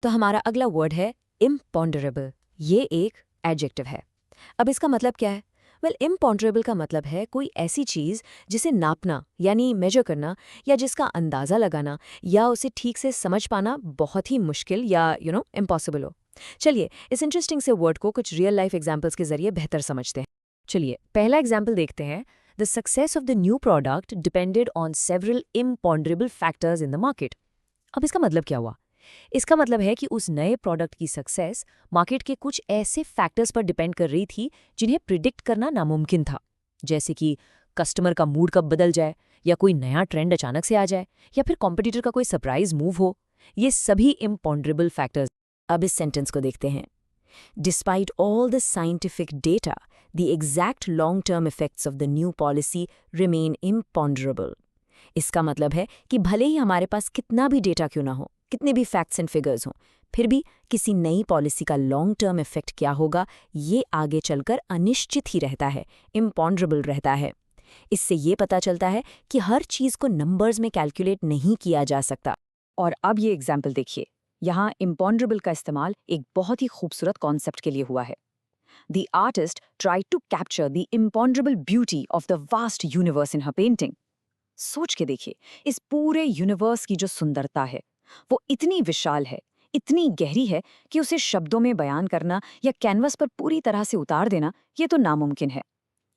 तो हमारा अगला वर्ड है इम्पॉन्डरेबल। ये एक एडजेक्टिव है। अब इसका मतलब क्या है? इम्पॉन्डरेबल का मतलब है कोई ऐसी चीज़ जिसे नापना यानी मेजर करना या जिसका अंदाज़ा लगाना या उसे ठीक से समझ पाना बहुत ही मुश्किल या इम्पॉसिबल हो। चलिए इस इंटरेस्टिंग से वर्ड को कुछ रियल लाइफ एग्जाम्पल्स के जरिए बेहतर समझते हैं। चलिए पहला एग्जाम्पल देखते हैं। The success of the new product depended on several imponderable factors in the market. अब इसका मतलब क्या हुआ? इसका मतलब है कि उस नए प्रोडक्ट की सक्सेस मार्केट के कुछ ऐसे फैक्टर्स पर डिपेंड कर रही थी जिन्हें प्रिडिक्ट करना नामुमकिन था। जैसे कि कस्टमर का मूड कब बदल जाए, या कोई नया ट्रेंड अचानक से आ जाए, या फिर कॉम्पिटिटर का कोई सरप्राइज मूव हो। ये सभी इम्पॉन्डरेबल फैक्टर्स। अब इस सेंटेंस को देखते हैं। Despite all the scientific data, the exact long-term effects of the new policy remain imponderable. इसका मतलब है कि भले ही हमारे पास कितना भी डेटा क्यों ना हो, कितने भी फैक्ट्स एंड फिगर्स हों, फिर भी किसी नई पॉलिसी का लॉन्ग टर्म इफेक्ट क्या होगा, ये आगे चलकर अनिश्चित ही रहता है, इम्पॉन्डरेबल रहता है। इससे ये पता चलता है कि हर चीज़ को नंबर्स में कैलकुलेट नहीं किया जा सकता। और अब ये एग्जाम्पल देखिए। यहाँ इम्पॉन्डरेबल का इस्तेमाल एक बहुत ही खूबसूरत कॉन्सेप्ट के लिए हुआ है। The artist tried to capture the imponderable beauty of the vast universe in her painting. सोच के देखिए, इस पूरे यूनिवर्स की जो सुंदरता है वो इतनी विशाल है, इतनी गहरी है कि उसे शब्दों में बयान करना या कैनवस पर पूरी तरह से उतार देना ये तो नामुमकिन है।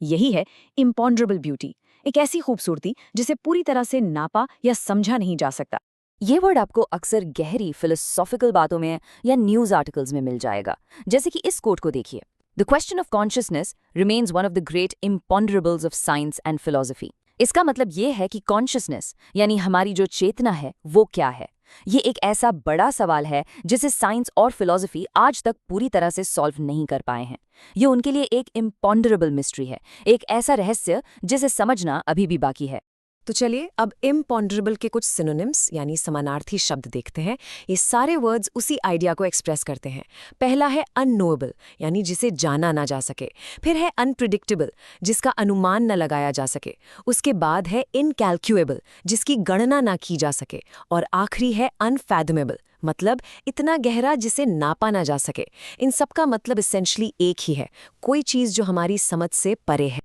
यही है इम्पॉन्डरेबल ब्यूटी, एक ऐसी खूबसूरती जिसे पूरी तरह से नापा या समझा नहीं जा सकता। ये वर्ड आपको अक्सर गहरी फिलोसॉफिकल बातों में या न्यूज़ आर्टिकल्स में मिल जाएगा। जैसे कि इस कोट को देखिए। The question of consciousness remains one of the great imponderables of science and philosophy. इसका मतलब ये है कि कॉन्शियसनेस यानी हमारी जो चेतना है वो क्या है। ये एक ऐसा बड़ा सवाल है जिसे साइंस और फिलॉसफी आज तक पूरी तरह से सॉल्व नहीं कर पाए हैं। ये उनके लिए एक इम्पॉन्डरेबल मिस्ट्री है, एक ऐसा रहस्य जिसे समझना अभी भी बाकी है। तो चलिए अब इम्पॉन्डरेबल के कुछ सिनोनिम्स यानी समानार्थी शब्द देखते हैं। ये सारे वर्ड्स उसी आइडिया को एक्सप्रेस करते हैं। पहला है अननोएबल यानी जिसे जाना ना जा सके। फिर है अनप्रिडिक्टेबल जिसका अनुमान न लगाया जा सके। उसके बाद है इनकैल्कुएबल जिसकी गणना ना की जा सके। और आखिरी है अनफैथमेबल मतलब इतना गहरा जिसे नापा ना जा सके। इन सबका मतलब एसेंशली एक ही है, कोई चीज़ जो हमारी समझ से परे है।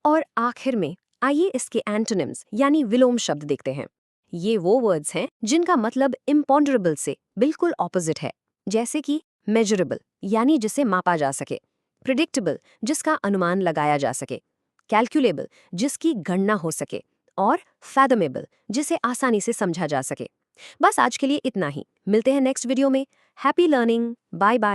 और आखिर में आइए इसके एंटोनिम्स यानी विलोम शब्द देखते हैं। ये वो वर्ड्स हैं जिनका मतलब इम्पॉन्डरेबल से बिल्कुल ऑपोजिट है। जैसे कि मेजरेबल यानी जिसे मापा जा सके, प्रिडिक्टेबल जिसका अनुमान लगाया जा सके, कैलकुलेबल जिसकी गणना हो सके, और फैथमेबल जिसे आसानी से समझा जा सके। बस आज के लिए इतना ही। मिलते हैं नेक्स्ट वीडियो में। Happy learning. Bye bye.